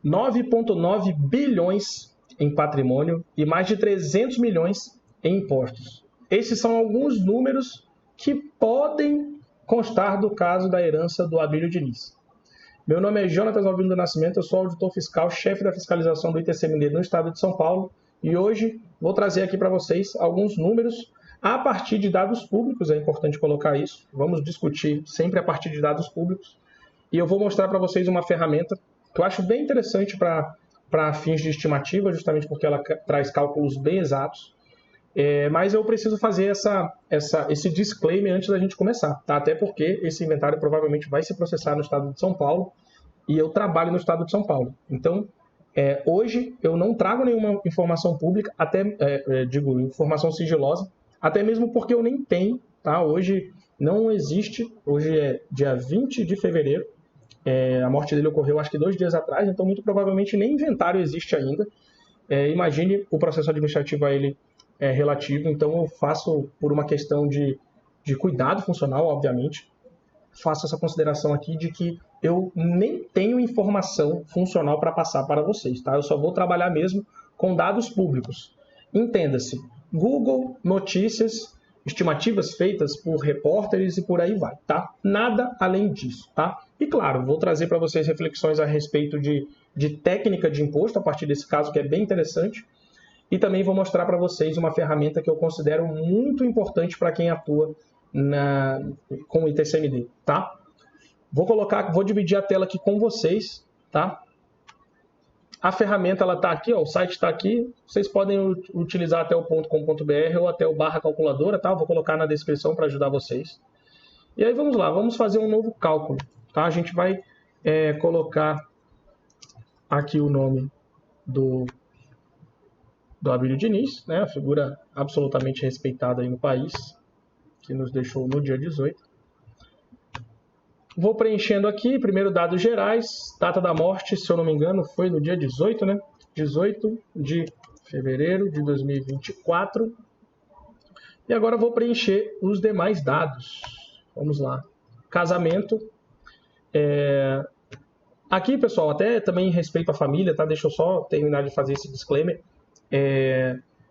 9,9 bilhões em patrimônio e mais de 300 milhões em impostos. Esses são alguns números que podem constar do caso da herança do Abílio Diniz. Meu nome é Jonatas Albino do Nascimento, eu sou auditor fiscal, chefe da fiscalização do ITCMD no estado de São Paulo, e hoje vou trazer aqui para vocês alguns números a partir de dados públicos, é importante colocar isso, vamos discutir sempre a partir de dados públicos, e eu vou mostrar para vocês uma ferramenta que eu acho bem interessante para fins de estimativa, justamente porque ela traz cálculos bem exatos, mas eu preciso fazer esse disclaimer antes da gente começar, tá? Até porque esse inventário provavelmente vai se processar no estado de São Paulo e eu trabalho no estado de São Paulo. Então, hoje eu não trago nenhuma informação pública, informação sigilosa, até mesmo porque eu nem tenho, tá? Hoje não existe, hoje é dia 20 de fevereiro, a morte dele ocorreu acho que 2 dias atrás, então muito provavelmente nem inventário existe ainda. Imagine o processo administrativo a ele relativo, então eu faço por uma questão de cuidado funcional, obviamente, faço essa consideração aqui de que eu nem tenho informação funcional para passar para vocês, tá? Eu só vou trabalhar mesmo com dados públicos. Entenda-se, Google, notícias, estimativas feitas por repórteres e por aí vai, tá? Nada além disso, tá? E claro, vou trazer para vocês reflexões a respeito de técnica de imposto, a partir desse caso que é bem interessante, e também vou mostrar para vocês uma ferramenta que eu considero muito importante para quem atua com o ITCMD, tá? Vou dividir a tela aqui com vocês, tá? A ferramenta ela está aqui, ó, o site está aqui, vocês podem utilizar até o .com.br ou até o /calculadora, tá? Eu vou colocar na descrição para ajudar vocês. E aí vamos lá, vamos fazer um novo cálculo, tá? A gente vai colocar aqui o nome do Abílio Diniz, né? A figura absolutamente respeitada aí no país, que nos deixou no dia 18. Vou preenchendo aqui, primeiro dados gerais, data da morte, se eu não me engano, foi no dia 18, né? 18 de fevereiro de 2024. E agora vou preencher os demais dados. Vamos lá. Casamento. Aqui, pessoal, até também respeito à família, tá? Deixa eu só terminar de fazer esse disclaimer.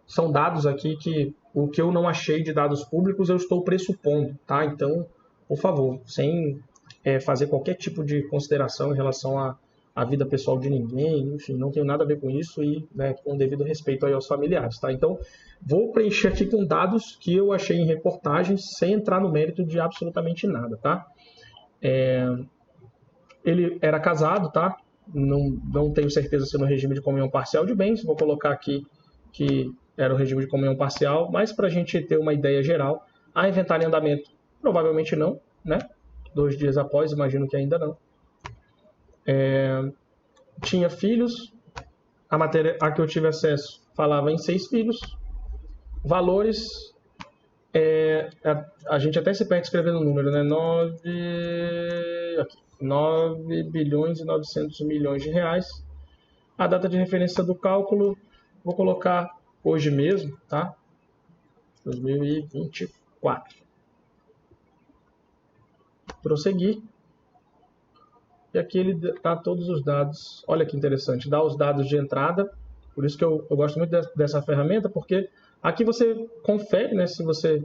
São dados aqui que o que eu não achei de dados públicos eu estou pressupondo, tá? Então, por favor, sem fazer qualquer tipo de consideração em relação à vida pessoal de ninguém, enfim, não tenho nada a ver com isso e, né, com devido respeito aí aos familiares, tá? Então, vou preencher aqui com dados que eu achei em reportagens sem entrar no mérito de absolutamente nada, tá? Ele era casado, tá? Não tenho certeza se no regime de comunhão parcial de bens, vou colocar aqui que era o regime de comunhão parcial, mas para a gente ter uma ideia geral, há inventário em andamento? Provavelmente não, né? 2 dias após, imagino que ainda não. Tinha filhos, a matéria a que eu tive acesso falava em 6 filhos, valores, a gente até se perde escrevendo o número, né? 9 bilhões e 900 milhões de reais. A data de referência do cálculo, vou colocar hoje mesmo, tá? 2024. Prosseguir. E aqui ele dá todos os dados. Olha que interessante, dá os dados de entrada. Por isso que eu gosto muito dessa ferramenta, porque aqui você confere, né, se você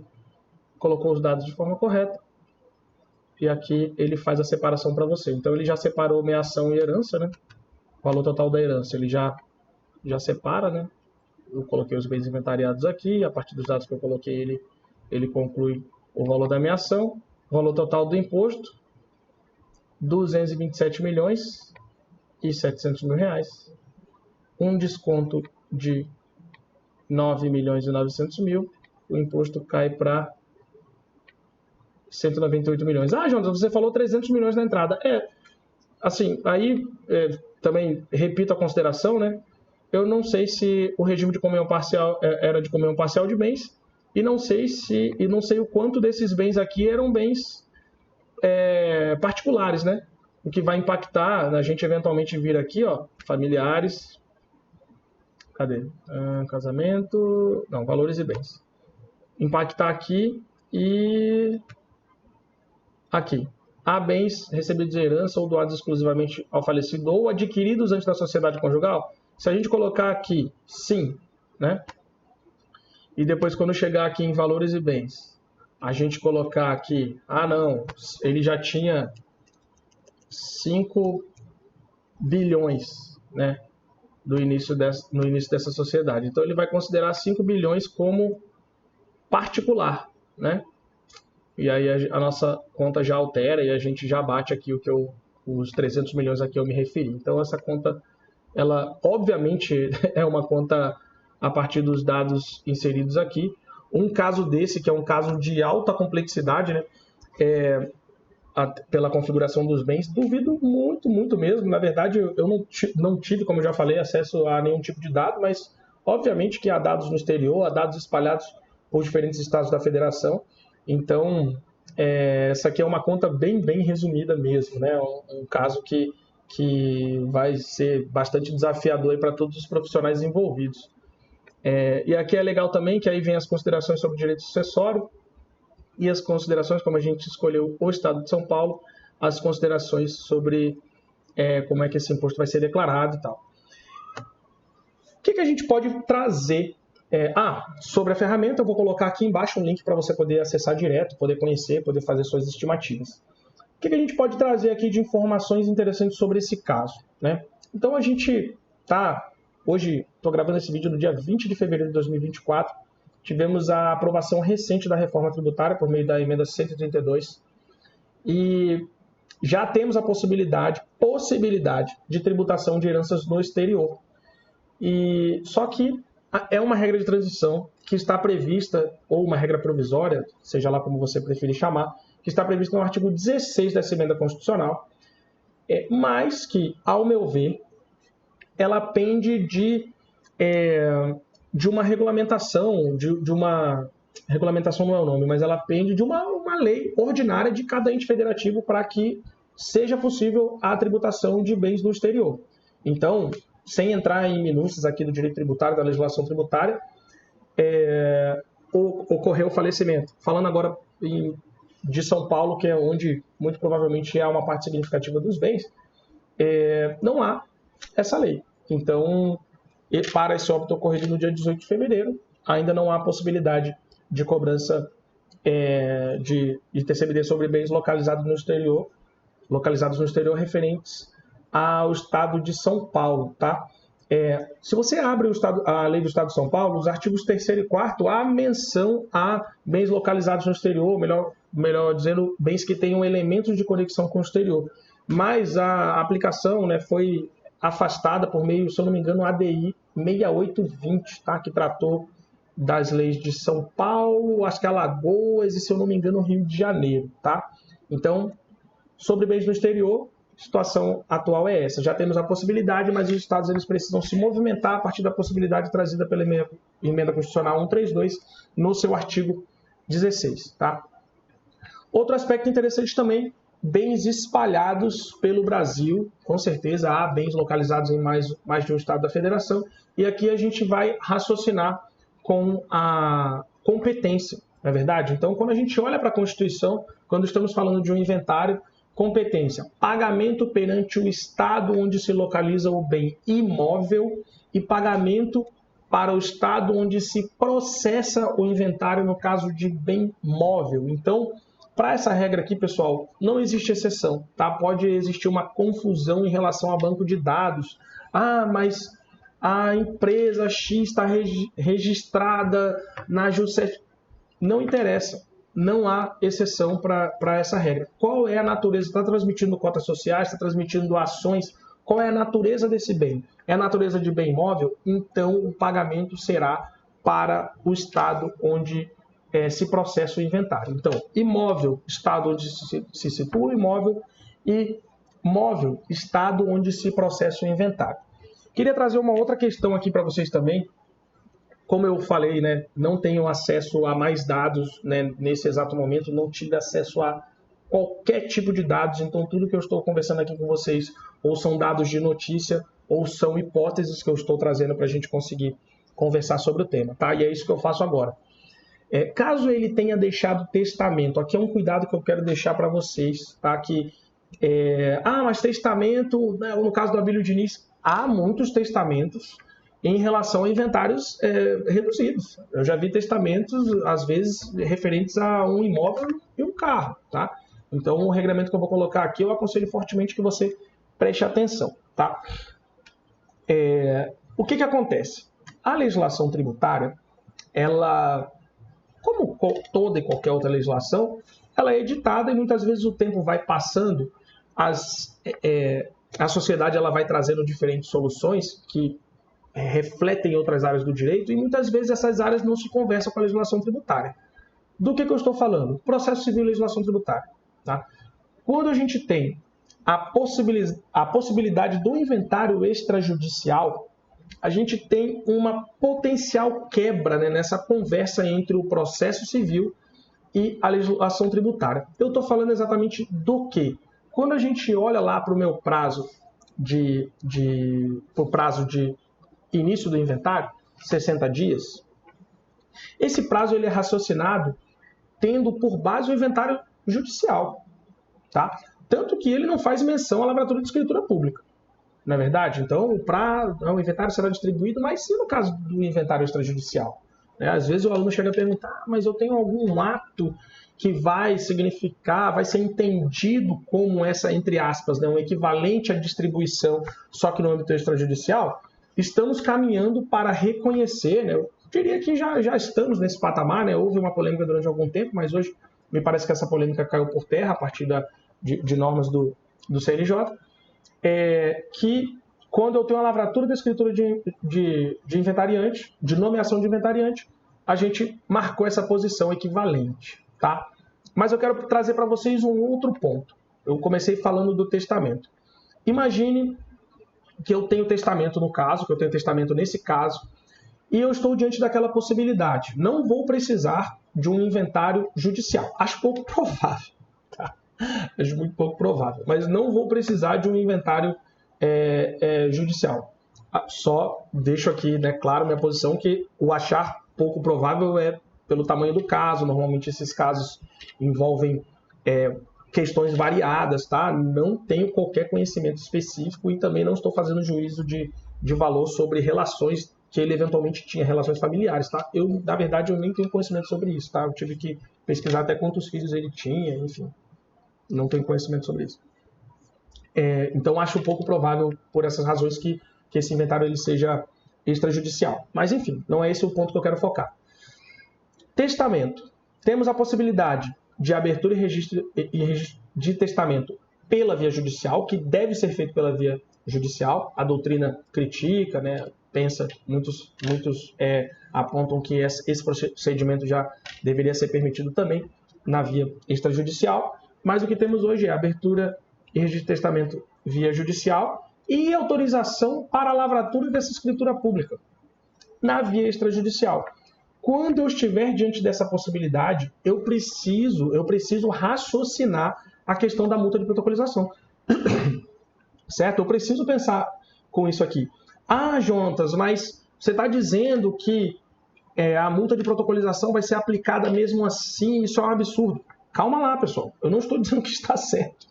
colocou os dados de forma correta. E aqui ele faz a separação para você. Então ele já separou meação e herança, né? O valor total da herança ele já separa, né? Eu coloquei os bens inventariados aqui, a partir dos dados que eu coloquei ele conclui o valor da meação, o valor total do imposto, 227 milhões e 700 mil reais, um desconto de 9 milhões e 900 mil, o imposto cai para 198 milhões. Ah, Jonas, você falou 300 milhões na entrada. Assim, aí também repito a consideração, né? Eu não sei se o regime de comunhão parcial era de comunhão parcial de bens e não sei o quanto desses bens aqui eram bens particulares, né? O que vai impactar a gente eventualmente vir aqui, ó, familiares. Cadê? Casamento. Não, valores e bens. Impactar aqui e aqui. há bens recebidos em herança ou doados exclusivamente ao falecido ou adquiridos antes da sociedade conjugal? Se a gente colocar aqui sim, né? E depois quando chegar aqui em valores e bens, a gente colocar aqui, não, ele já tinha 5 bilhões, né? No início dessa sociedade. Então ele vai considerar 5 bilhões como particular, né? E aí a nossa conta já altera e a gente já bate aqui os 300 milhões a que eu me referi. Então essa conta, ela obviamente é uma conta a partir dos dados inseridos aqui. Um caso desse, que é um caso de alta complexidade, né? Pela configuração dos bens, duvido muito, muito mesmo. Na verdade, eu não tive, como eu já falei, acesso a nenhum tipo de dado, mas obviamente que há dados no exterior, há dados espalhados por diferentes estados da federação. Então, essa aqui é uma conta bem, bem resumida mesmo, né? Um caso que vai ser bastante desafiador para todos os profissionais envolvidos. E aqui é legal também que aí vem as considerações sobre direito sucessório e as considerações, como a gente escolheu o Estado de São Paulo, as considerações sobre como é que esse imposto vai ser declarado e tal. O que a gente pode trazer? Sobre a ferramenta, eu vou colocar aqui embaixo um link para você poder acessar direto, poder conhecer, poder fazer suas estimativas. O que a gente pode trazer aqui de informações interessantes sobre esse caso, né? Então a gente hoje, estou gravando esse vídeo no dia 20 de fevereiro de 2024, tivemos a aprovação recente da reforma tributária por meio da emenda 132 e já temos a possibilidade de tributação de heranças no exterior. Só que é uma regra de transição que está prevista, ou uma regra provisória, seja lá como você preferir chamar, que está prevista no artigo 16 dessa emenda constitucional, mas que, ao meu ver, ela pende de uma regulamentação, de uma... Regulamentação não é o nome, mas ela pende de uma lei ordinária de cada ente federativo para que seja possível a tributação de bens no exterior. Então, sem entrar em minúcias aqui do direito tributário, da legislação tributária, ocorreu o falecimento. Falando agora de São Paulo, que é onde muito provavelmente há uma parte significativa dos bens, não há essa lei. Então, para esse óbito ocorrido no dia 18 de fevereiro, ainda não há possibilidade de cobrança de TCMD sobre bens localizados no exterior referentes ao Estado de São Paulo, tá? Se você abre a lei do Estado de São Paulo, os artigos 3º e 4º, há menção a bens localizados no exterior, melhor dizendo, bens que tenham elementos de conexão com o exterior. Mas a aplicação, né, foi afastada por meio, se eu não me engano, ADI 6820, tá? Que tratou das leis de São Paulo, acho que Alagoas e, se eu não me engano, Rio de Janeiro, tá? Então, sobre bens no exterior, a situação atual é essa. Já temos a possibilidade, mas os estados eles precisam se movimentar a partir da possibilidade trazida pela emenda constitucional 132 no seu artigo 16, tá? Outro aspecto interessante também, bens espalhados pelo Brasil. Com certeza há bens localizados em mais de um estado da federação, e aqui a gente vai raciocinar com a competência, não é verdade? Então, quando a gente olha para a Constituição, quando estamos falando de um inventário, competência, pagamento perante o estado onde se localiza o bem imóvel e pagamento para o estado onde se processa o inventário no caso de bem móvel. Então, para essa regra aqui, pessoal, não existe exceção, tá? Pode existir uma confusão em relação a banco de dados. Mas a empresa X está registrada na JUSEF. Não interessa. Não há exceção para essa regra. Qual é a natureza? Está transmitindo cotas sociais, está transmitindo ações. Qual é a natureza desse bem? É a natureza de bem imóvel? Então, o pagamento será para o estado onde se processa o inventário. Então, imóvel, estado onde se situa o imóvel, e móvel, estado onde se processa o inventário. Queria trazer uma outra questão aqui para vocês também. Como eu falei, né, não tenho acesso a mais dados, né, nesse exato momento, não tive acesso a qualquer tipo de dados, então tudo que eu estou conversando aqui com vocês ou são dados de notícia ou são hipóteses que eu estou trazendo para a gente conseguir conversar sobre o tema, tá? E é isso que eu faço agora. Caso ele tenha deixado testamento, aqui é um cuidado que eu quero deixar para vocês, tá? Mas testamento, né, no caso do Abílio Diniz, há muitos testamentos em relação a inventários reduzidos. Eu já vi testamentos, às vezes, referentes a um imóvel e um carro, tá? Então, o regramento que eu vou colocar aqui, eu aconselho fortemente que você preste atenção, tá? O que acontece? A legislação tributária, ela, como toda e qualquer outra legislação, ela é editada e muitas vezes o tempo vai passando, a sociedade ela vai trazendo diferentes soluções que refletem outras áreas do direito e muitas vezes essas áreas não se conversam com a legislação tributária. Do que eu estou falando? Processo civil e legislação tributária. Tá? Quando a gente tem a possibilidade do inventário extrajudicial, a gente tem uma potencial quebra, né, nessa conversa entre o processo civil e a legislação tributária. Eu estou falando exatamente do quê? Quando a gente olha lá para o meu prazo de início do inventário, 60 dias, esse prazo ele é raciocinado tendo por base o inventário judicial, tá? Tanto que ele não faz menção à lavratura de escritura pública, não é verdade? Então, o inventário será distribuído, mas sim no caso do inventário extrajudicial. Às vezes o aluno chega a perguntar, mas eu tenho algum ato que vai significar, vai ser entendido como essa, entre aspas, né, um equivalente à distribuição, só que no âmbito extrajudicial? Estamos caminhando para reconhecer, né, eu diria que já estamos nesse patamar, né, houve uma polêmica durante algum tempo, mas hoje me parece que essa polêmica caiu por terra a partir de normas do CNJ, que quando eu tenho a lavratura da escritura de inventariante, de nomeação de inventariante, a gente marcou essa posição equivalente, tá? Mas eu quero trazer para vocês um outro ponto. Eu comecei falando do testamento. Imagine que eu tenho testamento no caso, que eu tenho testamento nesse caso, e eu estou diante daquela possibilidade. Não vou precisar de um inventário judicial. Acho pouco provável, tá? Acho muito pouco provável. Mas não vou precisar de um inventário judicial. Só deixo aqui, né, claro, minha posição, que o achar pouco provável é pelo tamanho do caso. Normalmente esses casos envolvem questões variadas, tá? Não tenho qualquer conhecimento específico e também não estou fazendo juízo de valor sobre relações que ele eventualmente tinha, relações familiares, tá? Na verdade, eu nem tenho conhecimento sobre isso, tá? Eu tive que pesquisar até quantos filhos ele tinha, enfim. Não tenho conhecimento sobre isso. Então, acho pouco provável, por essas razões, que esse inventário ele seja extrajudicial. Mas, enfim, não é esse o ponto que eu quero focar. Testamento. Temos a possibilidade de abertura e registro de testamento pela via judicial, que deve ser feito pela via judicial. A doutrina critica, né, pensa, muitos apontam que esse procedimento já deveria ser permitido também na via extrajudicial. Mas o que temos hoje é abertura e registro de testamento via judicial e autorização para a lavratura dessa escritura pública na via extrajudicial. Quando eu estiver diante dessa possibilidade, eu preciso raciocinar a questão da multa de protocolização. Certo? Eu preciso pensar com isso aqui. Jonatas, mas você está dizendo que a multa de protocolização vai ser aplicada mesmo assim? Isso é um absurdo. Calma lá, pessoal. Eu não estou dizendo que está certo.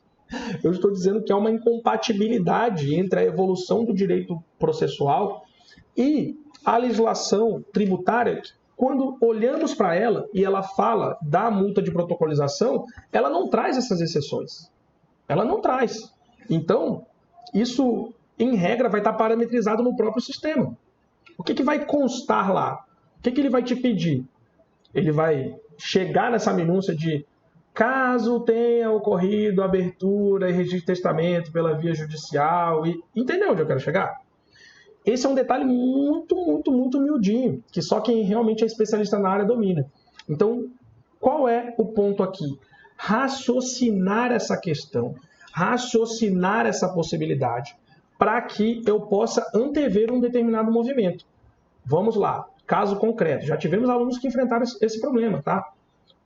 Eu estou dizendo que há uma incompatibilidade entre a evolução do direito processual e a legislação tributária. Quando olhamos para ela e ela fala da multa de protocolização, ela não traz essas exceções. Ela não traz. Então, isso, em regra, vai estar parametrizado no próprio sistema. O que vai constar lá? O que ele vai te pedir? Ele vai chegar nessa minúcia de caso tenha ocorrido abertura e registro de testamento pela via judicial. Entendeu onde eu quero chegar? Esse é um detalhe muito, muito, muito miudinho, que só quem realmente é especialista na área domina. Então, qual é o ponto aqui? Raciocinar essa questão, raciocinar essa possibilidade, para que eu possa antever um determinado movimento. Vamos lá, caso concreto. Já tivemos alunos que enfrentaram esse problema, tá?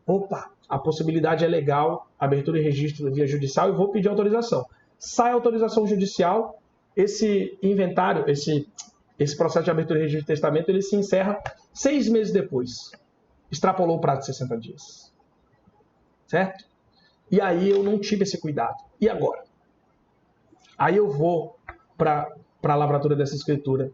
Opa, a possibilidade é legal, abertura e registro via judicial, e vou pedir autorização. Sai a autorização judicial, esse inventário, esse processo de abertura e registro de testamento, ele se encerra 6 meses depois. extrapolou o prazo de 60 dias. Certo? E aí eu não tive esse cuidado. E agora? Aí eu vou para a lavratura dessa escritura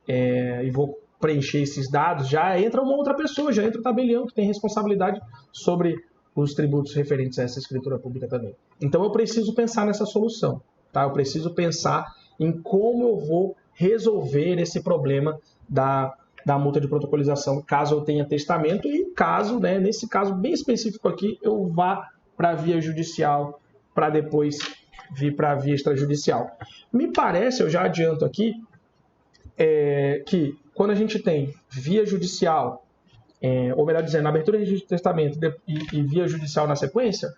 e vou preencher esses dados, já entra uma outra pessoa, já entra o tabelião que tem responsabilidade sobre os tributos referentes a essa escritura pública também. Então eu preciso pensar nessa solução, tá? Eu preciso pensar em como eu vou resolver esse problema da multa de protocolização, caso eu tenha testamento e caso, né, nesse caso bem específico aqui, eu vá para a via judicial para depois vir para a via extrajudicial. Me parece, eu já adianto aqui, que quando a gente tem via judicial, ou melhor dizendo, abertura de testamento e via judicial na sequência,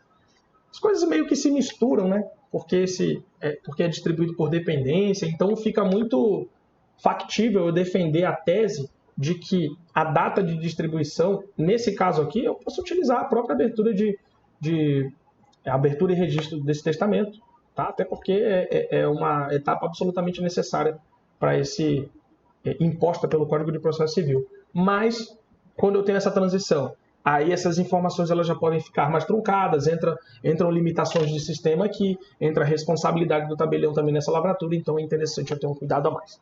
as coisas meio que se misturam, né? Porque é distribuído por dependência, então fica muito factível eu defender a tese de que a data de distribuição, nesse caso aqui, eu posso utilizar a própria abertura abertura e registro desse testamento, tá? Até porque é uma etapa absolutamente necessária para esse imposta pelo Código de Processo Civil. Mas, quando eu tenho essa transição, aí essas informações elas já podem ficar mais truncadas, entram limitações de sistema aqui, entra a responsabilidade do tabelião também nessa lavratura, então é interessante eu ter um cuidado a mais.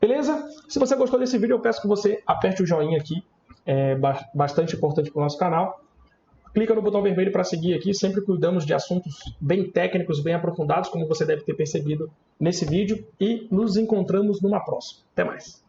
Beleza? Se você gostou desse vídeo, eu peço que você aperte o joinha aqui, é bastante importante para o nosso canal. Clica no botão vermelho para seguir aqui, sempre cuidamos de assuntos bem técnicos, bem aprofundados, como você deve ter percebido nesse vídeo, e nos encontramos numa próxima. Até mais!